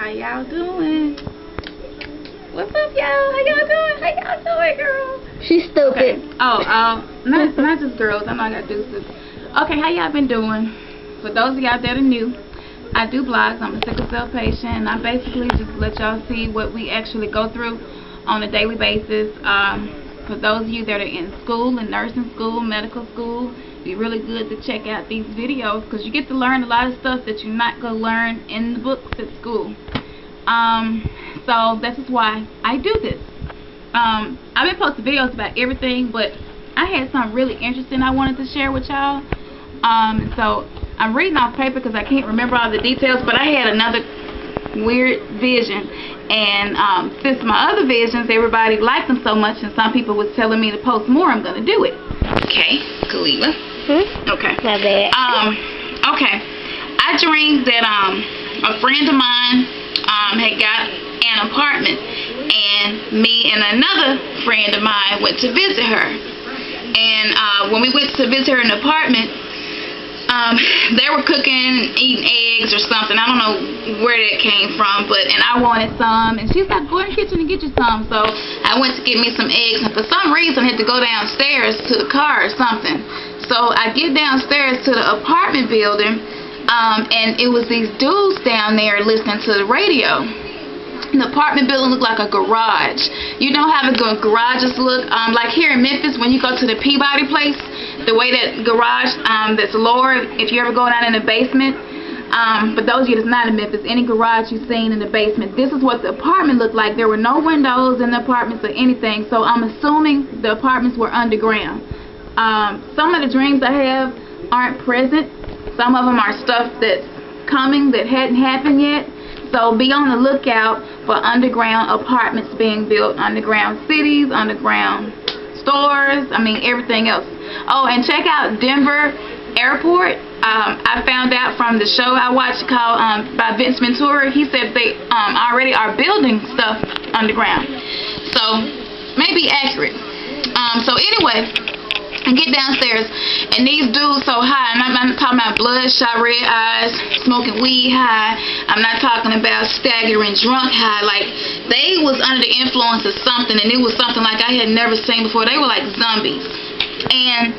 How y'all doing? What's up, y'all? How y'all doing? How y'all doing, girl? She's stupid. Okay. Not just girls. I'm not gonna do this. Okay, how y'all been doing? For those of y'all that are new, I do blogs. I'm a sickle cell patient, and I basically just let y'all see what we actually go through on a daily basis. For those of you that are in school, in nursing school, medical school, it'd be really good to check out these videos because you get to learn a lot of stuff that you're not going to learn in the books at school. So this is why I do this. I've been posting videos about everything, but I had something really interesting I wanted to share with y'all. So I'm reading off paper because I can't remember all the details, but I had another weird vision, and since my other visions, everybody liked them so much, and some people was telling me to post more, I'm gonna do it. Okay, Kalila. Okay. My bad. Okay. I dreamed that a friend of mine had got an apartment, and me and another friend of mine went to visit her. And when we went to visit her in the apartment, they were cooking, eating eggs or something. I don't know where that came from, and I wanted some, and she's like, go in the kitchen and get you some. So I went to get me some eggs, and for some reason I had to go downstairs to the car or something. So I get downstairs to the apartment building, and it was these dudes down there listening to the radio. The apartment building looked like a garage. You know how the garages look? Like here in Memphis, when you go to the Peabody place, the way that garage that's lower, if you ever go down in the basement. But those of you that's not in Memphis, any garage you've seen in the basement, this is what the apartment looked like. There were no windows in the apartments or anything, so I'm assuming the apartments were underground. Some of the dreams I have aren't present. Some of them are stuff that's coming that hadn't happened yet. So be on the lookout for underground apartments being built, underground cities, underground stores, I mean everything else. Oh, and check out Denver Airport. I found out from the show I watched called by Vince Ventura. He said they already are building stuff underground. So maybe accurate. So anyway, I get downstairs, and these dudes so high, and I'm not talking about bloodshot red eyes, smoking weed high. I'm not talking about staggering drunk high. Like, they was under the influence of something, and it was something like I had never seen before. They were like zombies. And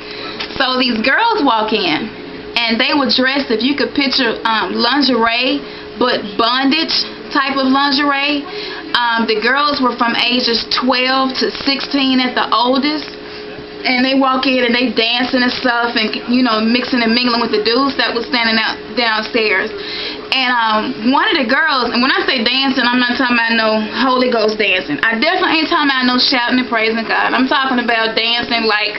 so these girls walk in, and they were dressed, if you could picture lingerie, but bondage type of lingerie. The girls were from ages 12 to 16 at the oldest. And they walk in and they dancing and stuff, and you know, mixing and mingling with the dudes that was standing out downstairs. And one of the girls, and when I say dancing, I'm not talking about no Holy Ghost dancing. I definitely ain't talking about no shouting and praising God. I'm talking about dancing like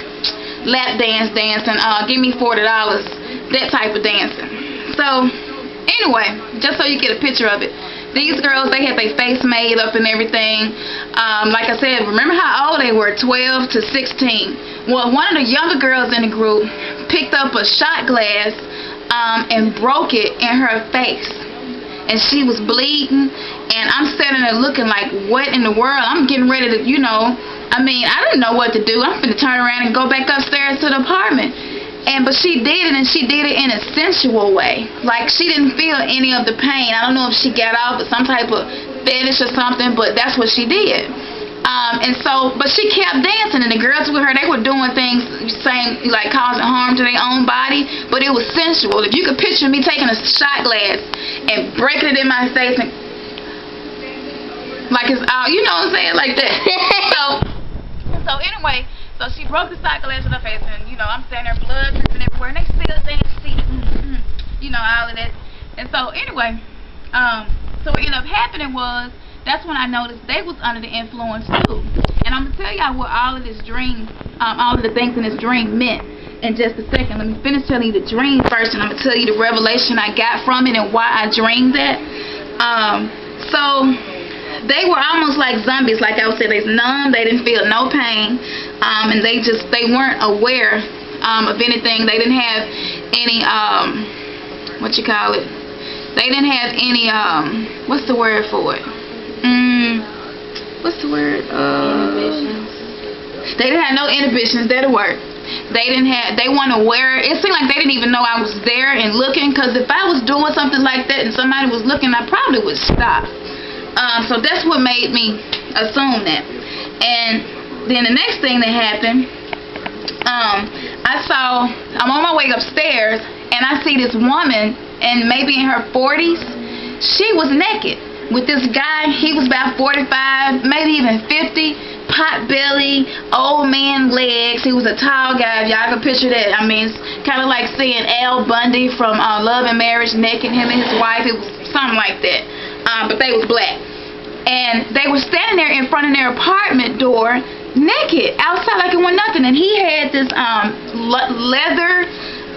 lap dance dancing. Give me $40, that type of dancing. So anyway, just so you get a picture of it. These girls, they had their face made up and everything. Like I said, remember how old they were, 12 to 16. Well, one of the younger girls in the group picked up a shot glass and broke it in her face. And she was bleeding, and I'm sitting there looking like, what in the world? I'm getting ready to, you know, I mean, I didn't know what to do. I'm finna turn around and go back upstairs to the apartment. But she did it, and she did it in a sensual way. Like, she didn't feel any of the pain. I don't know if she got off with some type of fetish or something, but that's what she did. But she kept dancing, and the girls with her, they were doing things, saying, like, causing harm to their own body, but it was sensual. If you could picture me taking a shot glass and breaking it in my face, and like it's all, you know what I'm saying, like that. So anyway, so she broke the shot glass in her face, and, you know, I'm standing there, blood dripping everywhere, and they still dancing, you know, all of that. And so, anyway, so what ended up happening was, that's when I noticed they was under the influence, too. And I'm going to tell y'all what all of this dream, all of the things in this dream meant in just a second. Let me finish telling you the dream first, and I'm going to tell you the revelation I got from it and why I dreamed that. So they were almost like zombies, like I would say. They was numb, they didn't feel no pain, and they weren't aware of anything. They didn't have any what you call it, they didn't have any what's the word for it, what's the word, inhibitions. They didn't have no inhibitions. That'll work. They weren't aware. It seemed like they didn't even know I was there and looking, because if I was doing something like that and somebody was looking, I probably would stop. So that's what made me assume that. And then the next thing that happened, I'm on my way upstairs, and I see this woman, and maybe in her 40s, she was naked with this guy. He was about 45, maybe even 50, pot belly, old man legs. He was a tall guy. If y'all can picture that. I mean, it's kind of like seeing Al Bundy from Love and Marriage naked, him and his wife. It was something like that. But they was black. And they were standing there in front of their apartment door, naked, outside like it wasn't nothing. And he had this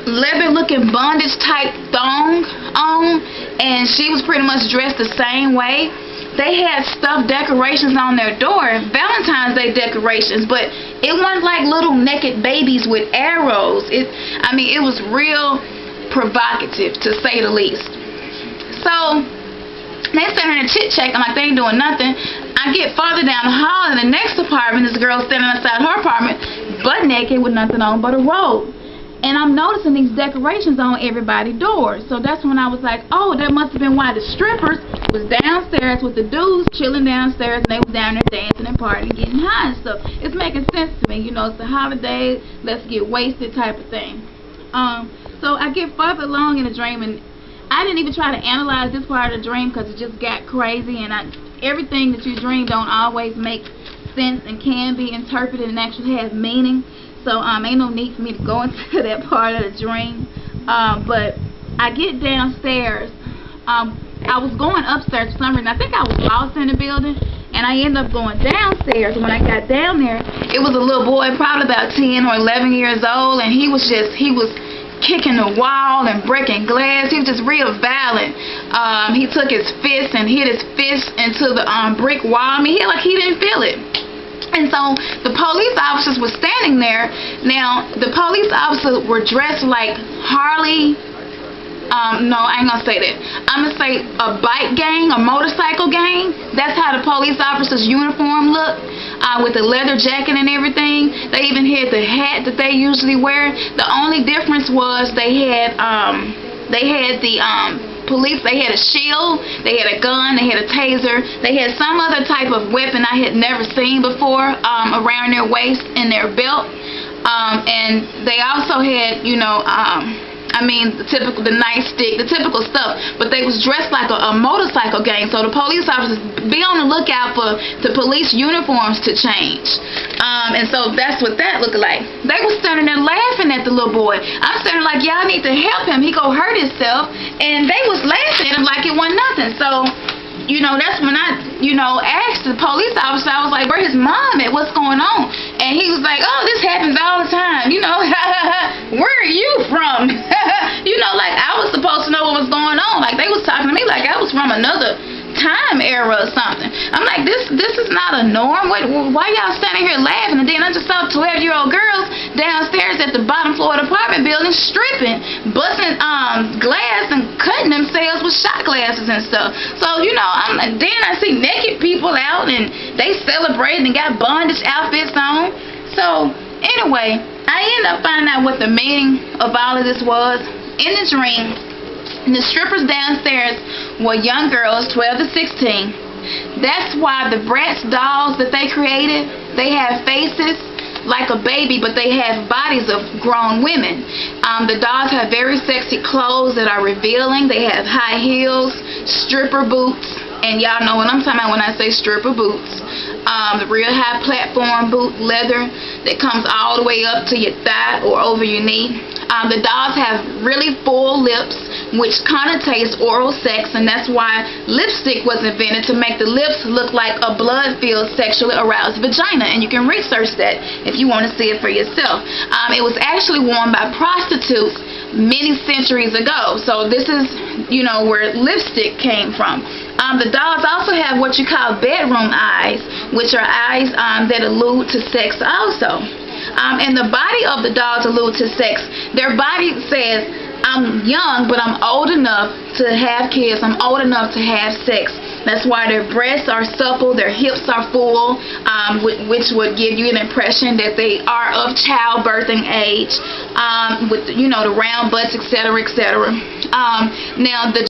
leather-looking bondage type thong on, and she was pretty much dressed the same way. They had stuffed decorations on their door, Valentine's Day decorations, but it wasn't like little naked babies with arrows. It was real provocative, to say the least. So they standing there chit-chatting like they ain't doing nothing. I get farther down the hall, in the next apartment, this girl standing outside her apartment, butt naked with nothing on but a robe. And I'm noticing these decorations on everybody's doors. So that's when I was like, oh, that must have been why the strippers was downstairs with the dudes chilling downstairs, and they was down there dancing and partying, getting high. So it's making sense to me. You know, it's a holiday, let's get wasted type of thing. So I get further along in the dream, and I didn't even try to analyze this part of the dream because it just got crazy, and everything that you dream don't always make sense and can be interpreted and actually have meaning. So ain't no need for me to go into that part of the dream. But I get downstairs. I was going upstairs for some reason. I think I was lost in the building, and I ended up going downstairs. When I got down there, it was a little boy, probably about 10 or 11 years old, and he was kicking the wall and breaking glass. He was just real violent. He took his fist and hit his fist into the brick wall. I mean, he didn't feel it. And so the police officers were standing there. Now, the police officers were dressed like Harley. No, I ain't gonna say that. I'm gonna say a bike gang, a motorcycle gang. That's how the police officers' uniform looked, with the leather jacket and everything. They even had the hat that they usually wear. The only difference was they had the police. They had a shield, they had a gun, they had a taser, they had some other type of weapon I had never seen before around their waist and their belt. And they also had, the nightstick, the typical stuff, but they was dressed like a motorcycle gang. So the police officers, be on the lookout for the police uniforms to change. And so that's what that looked like. They was standing there laughing at the little boy. I'm standing like, y'all need to help him, he gonna hurt himself. And they was laughing at him like it wasn't nothing. So that's when I, asked the police officer, I was like, where his mom at? What's going on? And he was like, oh, this happens all the time. Where are you from? Like I was supposed to know what was going on. Like they was talking to me like I was from another time era or something. I'm like, this is not a norm. Why y'all standing here laughing? And then I just saw 12-year-old girls downstairs at the bottom floor of the apartment building stripping, busting glass and cutting themselves with shot glasses and stuff. So then I see naked people out and they celebrating and got bondage outfits on. So anyway, I ended up finding out what the meaning of all of this was. In the dream, the strippers downstairs were young girls, 12 to 16. That's why the Bratz dolls that they created, they have faces like a baby, but they have bodies of grown women. The dolls have very sexy clothes that are revealing. They have high heels, stripper boots, and y'all know what I'm talking about when I say stripper boots. The real high platform boot, leather, that comes all the way up to your thigh or over your knee. The dolls have really full lips, which connotates oral sex, and that's why lipstick was invented, to make the lips look like a blood-filled, sexually aroused vagina. And you can research that if you want to see it for yourself. It was actually worn by prostitutes many centuries ago. So this is, where lipstick came from. The dolls also have what you call bedroom eyes, which are eyes that allude to sex also. And the body of the dolls allude to sex. Their body says, I'm young, but I'm old enough to have kids. I'm old enough to have sex. That's why their breasts are supple, their hips are full, which would give you an impression that they are of childbirthing age, with, you know, the round butts, etc., etc. Now, the